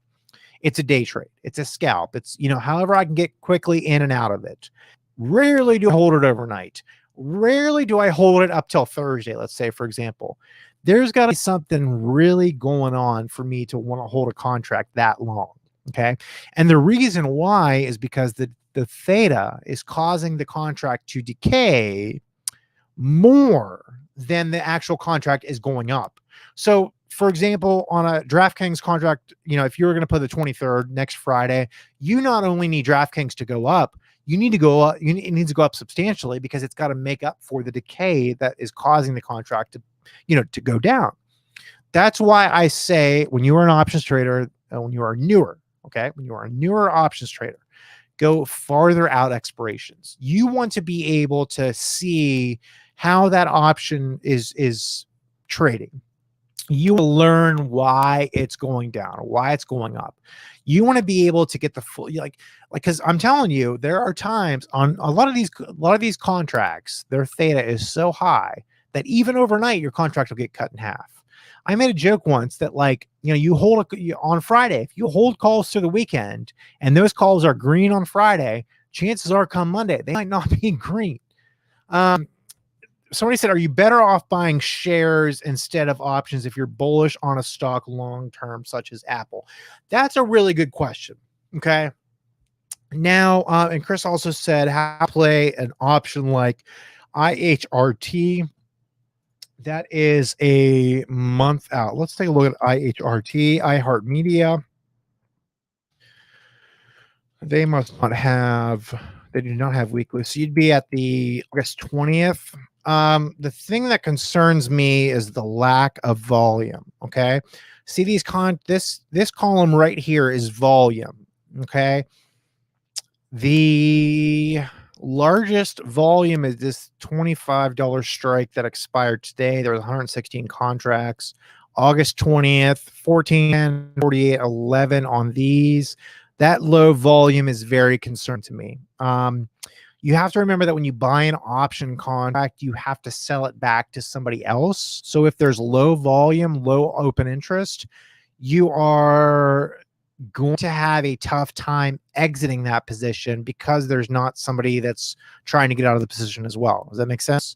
It's a day trade. It's a scalp. It's, however I can get quickly in and out of it. Rarely do I hold it overnight. Rarely do I hold it up till Thursday, let's say, for example. There's got to be something really going on for me to want to hold a contract that long. Okay. And the reason why is because the theta is causing the contract to decay more than the actual contract is going up. So, for example, on a DraftKings contract, if you're going to put the 23rd next Friday, you not only need DraftKings to go up, you need to go up. It needs to go up substantially, because it's got to make up for the decay that is causing the contract to go down. That's why I say, when you are an options trader, when you are newer, okay, when you are a newer options trader, go farther out expirations. You want to be able to see how that option is trading. You will learn why it's going down, why it's going up. You want to be able to get the full, because I'm telling you, there are times on a lot of these contracts, their theta is so high that even overnight your contract will get cut in half. I made a joke once that, you hold on Friday, if you hold calls through the weekend and those calls are green on Friday, chances are come Monday, they might not be green. somebody said, are you better off buying shares instead of options if you're bullish on a stock long term, such as Apple? That's a really good question. Okay. Now, and Chris also said how to play an option like IHRT. That is a month out. Let's take a look at IHRT, iHeartMedia. They must not have, they do not have weekly. So you'd be at the August 20th. The thing that concerns me is the lack of volume. Okay. See these this column right here is volume. Okay. The largest volume is this $25 strike that expired today. There was 116 contracts. August 20th, 14, 48, 11 on these. That low volume is very concerning to me. You have to remember that when you buy an option contract, you have to sell it back to somebody else. So if there's low volume, low open interest, you are going to have a tough time exiting that position because there's not somebody that's trying to get out of the position as well. Does that make sense?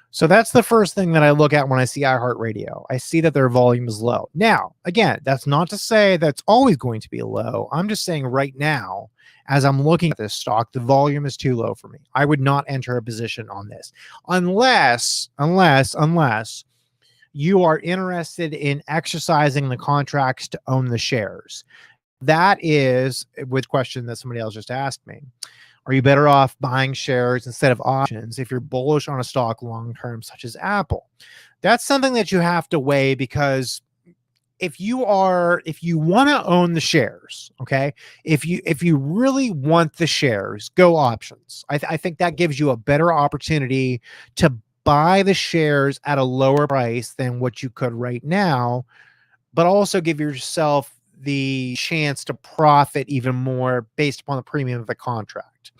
So that's the first thing that I look at when I see iHeartRadio. I see that their volume is low. Now, again, that's not to say that's always going to be low. I'm just saying right now, as I'm looking at this stock, the volume is too low for me. I would not enter a position on this unless you are interested in exercising the contracts to own the shares. That is with question that somebody else just asked me. Are you better off buying shares instead of options if you're bullish on a stock long term, such as Apple? That's something that you have to weigh, because if you want to own the shares, okay, if you really want the shares, go options. I think that gives you a better opportunity to buy the shares at a lower price than what you could right now, but also give yourself the chance to profit even more based upon the premium of the contract.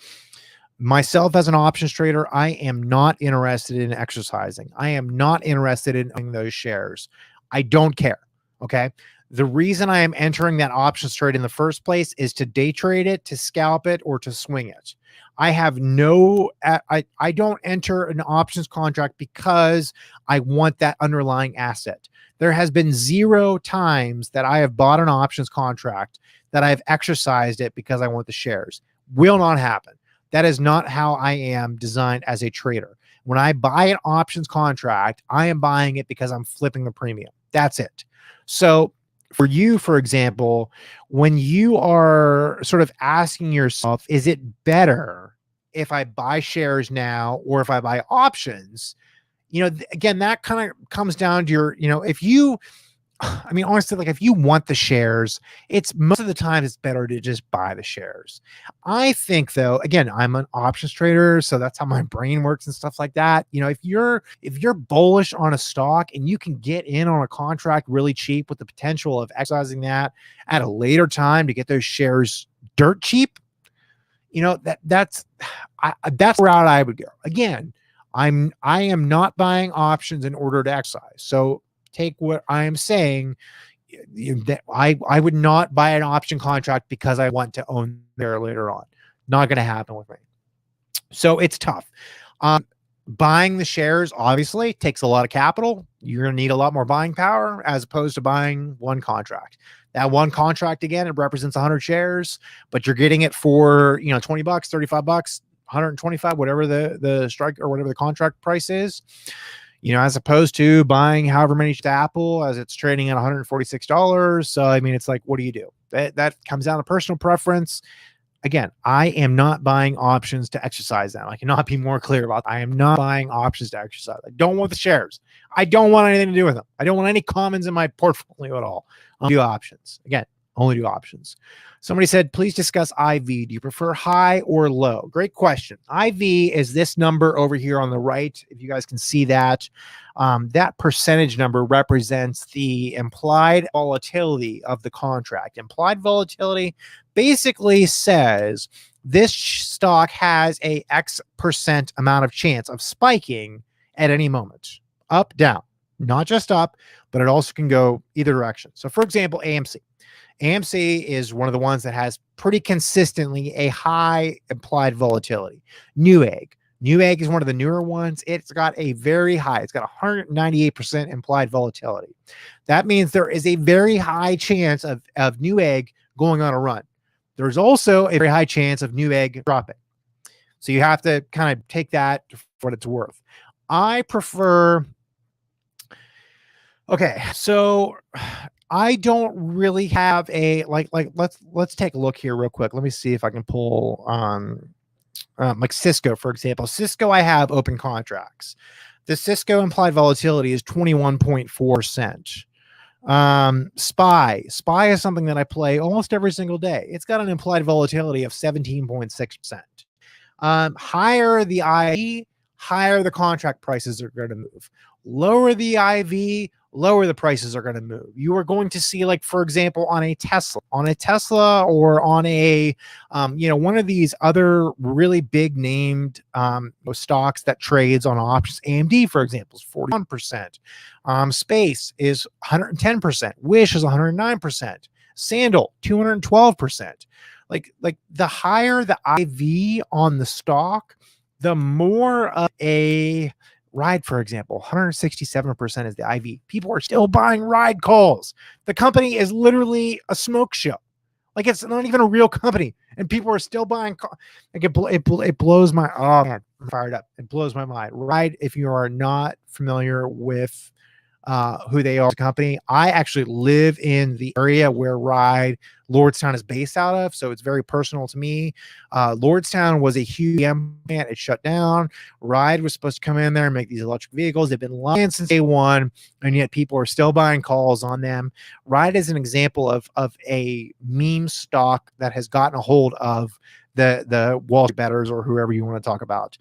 Myself as an options trader, I am not interested in exercising. I am not interested in owning those shares. I don't care. Okay. The reason I am entering that options trade in the first place is to day trade it, to scalp it, or to swing it. I don't enter an options contract because I want that underlying asset. There has been 0 times that I have bought an options contract that I've exercised it because I want the shares. Will not happen. That is not how I am designed as a trader. When I buy an options contract, I am buying it because I'm flipping the premium. That's it. So for you, for example, when you are sort of asking yourself, is it better if I buy shares now or if I buy options? Again, that kind of comes down to your, honestly, like if you want the shares, it's most of the time it's better to just buy the shares. I think though, again, I'm an options trader, so that's how my brain works and stuff like that. If you're bullish on a stock and you can get in on a contract really cheap with the potential of exercising that at a later time to get those shares dirt cheap, that's the route I would go. Again, I am not buying options in order to exercise. So take what I am saying, that I would not buy an option contract because I want to own there later on. Not going to happen with me. So it's tough. Buying the shares obviously takes a lot of capital. You're going to need a lot more buying power as opposed to buying one contract. That one contract, again, it represents 100 shares, but you're getting it for, $20, $35, 125, whatever the strike or whatever the contract price is, as opposed to buying however many to Apple as it's trading at $146. So, it's like, what do you do? That comes down to personal preference. Again, I am not buying options to exercise them. I cannot be more clear about that. I am not buying options to exercise. I don't want the shares. I don't want anything to do with them. I don't want any commons in my portfolio at all. I'll do options. Again, only do options. Somebody said, please discuss IV. Do you prefer high or low? Great question. IV is this number over here on the right. If you guys can see that, that percentage number represents the implied volatility of the contract. Implied volatility basically says this stock has a X% amount of chance of spiking at any moment, up, down, not just up, but it also can go either direction. So for example, AMC. AMC is one of the ones that has pretty consistently a high implied volatility. Newegg, Newegg is one of the newer ones. It's got a very high, it's got 198% implied volatility. That means there is a very high chance of Newegg going on a run. There's also a very high chance of Newegg dropping. So you have to kind of take that for what it's worth. I prefer, okay, so I don't really have a let's take a look here real quick. Let me see if I can pull like Cisco, for example. Cisco, I have open contracts. The Cisco implied volatility is 21.4%. SPY is something that I play almost every single day. It's got an implied volatility of 17.6%. Higher the IV, higher the contract prices are going to move. Lower the IV, lower the prices are going to move. You are going to see, like, for example, on a Tesla or on a, one of these other really big named stocks that trades on options. AMD, for example, is 41%. Space is 110%. Wish is 109%. Sandal, 212%. Like the higher the IV on the stock, the more of a Ride, for example, 167% is the IV. People are still buying Ride calls. The company is literally a smoke show. Like, it's not even a real company, and people are still buying. Like, it blows my, oh man, I'm fired up. It blows my mind. Ride, if you are not familiar with who they are as a company, I actually live in the area where Ride Lordstown is based out of, so it's very personal to me. Lordstown was a huge plant. It shut down. Ride was supposed to come in there and make these electric vehicles. They've been lying since day one, and yet people are still buying calls on them. Ride is an example of a meme stock that has gotten a hold of the Wall Street bettors, or whoever you want to talk about.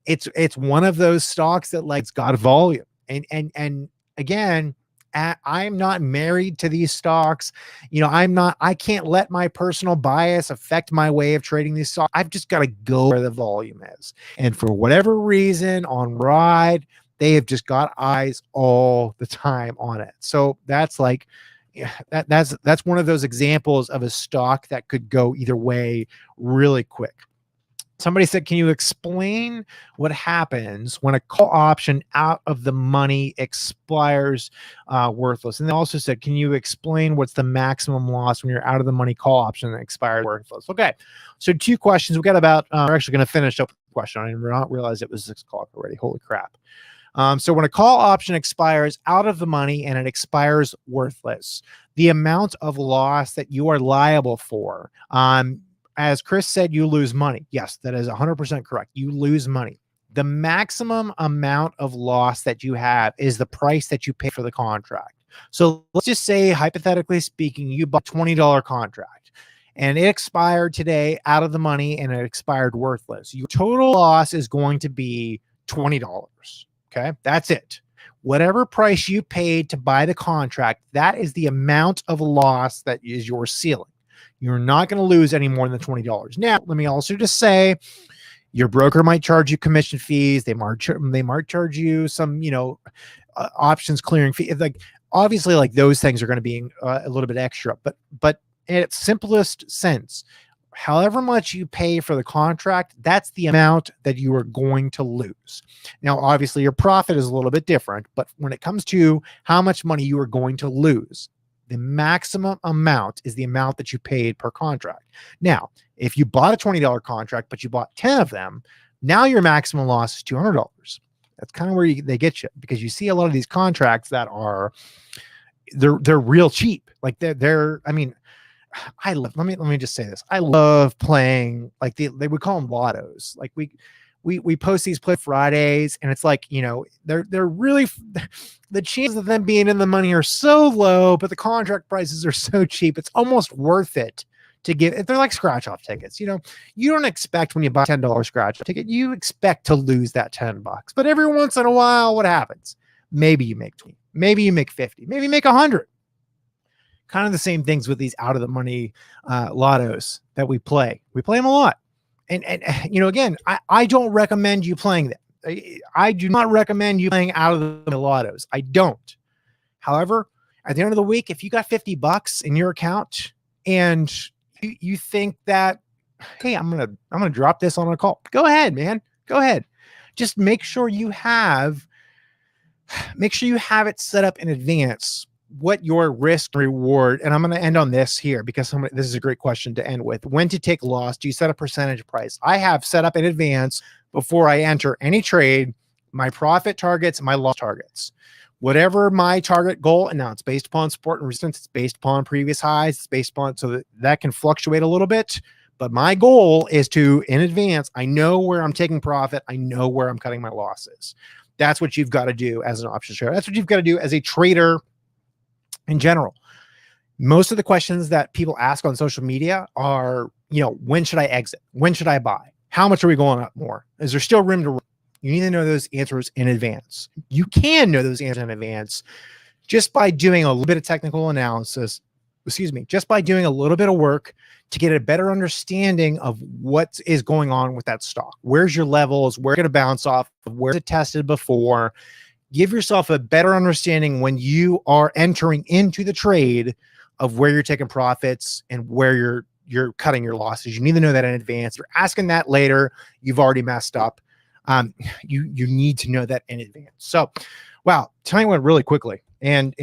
It's one of those stocks that, like, it's got volume. And again, I'm not married to these stocks. I can't let my personal bias affect my way of trading these stocks. I've just got to go where the volume is. And for whatever reason on Ride, they have just got eyes all the time on it. So that's like, that's one of those examples of a stock that could go either way really quick. Somebody said, can you explain what happens when a call option out of the money expires worthless? And they also said, can you explain what's the maximum loss when you're out of the money call option that expires worthless? Okay, so 2 questions. We got about, we're actually going to finish up the question. I did not realize it was 6 o'clock already. Holy crap. So when a call option expires out of the money and it expires worthless, the amount of loss that you are liable for, as Chris said, you lose money. Yes, that is 100% correct. You lose money. The maximum amount of loss that you have is the price that you pay for the contract. So let's just say, hypothetically speaking, you bought a $20 contract and it expired today out of the money and it expired worthless. Your total loss is going to be $20. Okay, that's it. Whatever price you paid to buy the contract, that is the amount of loss that is your ceiling. You're not going to lose any more than $20. Now, let me also just say, your broker might charge you commission fees. They might charge you some, options clearing fee. Like, obviously, like, those things are going to be a little bit extra. But in its simplest sense, however much you pay for the contract, that's the amount that you are going to lose. Now, obviously, your profit is a little bit different, but when it comes to how much money you are going to lose, the maximum amount is the amount that you paid per contract. Now, if you bought a $20 contract, but you bought 10 of them, now your maximum loss is $200. That's kind of where they get you, because you see a lot of these contracts that are, they're real cheap. Like they're I mean, let me just say this. I love playing, like, they would call them lottos. Like, we post these Play Fridays, and it's like, they're really, the chances of them being in the money are so low, but the contract prices are so cheap. It's almost worth it to get. They're like scratch off tickets. You don't expect, when you buy a $10 scratch off ticket, you expect to lose that $10. But every once in a while, what happens? Maybe you make 20, maybe you make 50, maybe you make 100. Kind of the same things with these out of the money lottos that we play. We play them a lot. And again, I don't recommend you playing them. I do not recommend you playing out of the lottos. I don't. However, at the end of the week, if you got $50 in your account and you think that, hey, I'm gonna drop this on a call, go ahead, man. Go ahead. Just make sure you have it set up in advance what your risk reward, and I'm going to end on this here because this is a great question to end with. When to take loss? Do you set a percentage price? I have set up in advance before I enter any trade, my profit targets, my loss targets. Whatever my target goal, and now it's based upon support and resistance, it's based upon previous highs, it's based upon, so that can fluctuate a little bit. But my goal is to, in advance, I know where I'm taking profit. I know where I'm cutting my losses. That's what you've got to do as an options trader. That's what you've got to do as a trader in general. Most of the questions that people ask on social media are, when should I exit? When should I buy? How much are we going up more? Is there still room to run? You need to know those answers in advance. You can know those answers in advance just by doing a little bit of technical analysis, just by doing a little bit of work to get a better understanding of what is going on with that stock. Where's your levels? Where it's going to bounce off? Where's it tested before? Give yourself a better understanding when you are entering into the trade of where you're taking profits and where you're cutting your losses. You need to know that in advance. If you're asking that later, you've already messed up. You need to know that in advance. So, wow, time went really quickly, and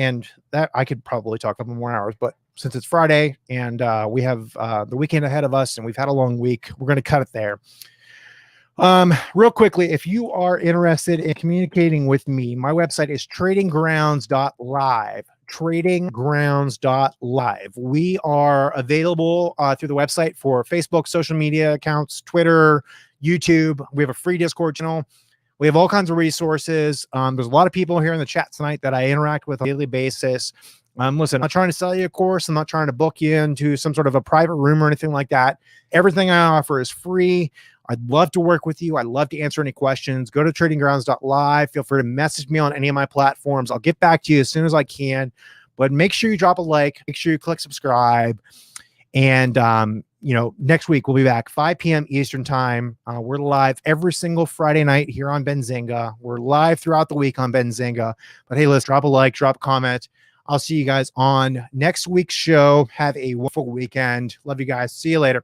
that I could probably talk a couple more hours, but since it's Friday and we have the weekend ahead of us and we've had a long week, we're going to cut it there. Real quickly, if you are interested in communicating with me, my website is tradinggrounds.live. Tradinggrounds.live. We are available through the website for Facebook, social media accounts, Twitter, YouTube. We have a free Discord channel. We have all kinds of resources. There's a lot of people here in the chat tonight that I interact with on a daily basis. Listen, I'm not trying to sell you a course. I'm not trying to book you into some sort of a private room or anything like that. Everything I offer is free. I'd love to work with you. I'd love to answer any questions. Go to tradinggrounds.live. Feel free to message me on any of my platforms. I'll get back to you as soon as I can. But make sure you drop a like. Make sure you click subscribe. And, next week we'll be back 5 p.m. Eastern time. We're live every single Friday night here on Benzinga. We're live throughout the week on Benzinga. But hey, let's drop a like, drop a comment. I'll see you guys on next week's show. Have a wonderful weekend. Love you guys. See you later.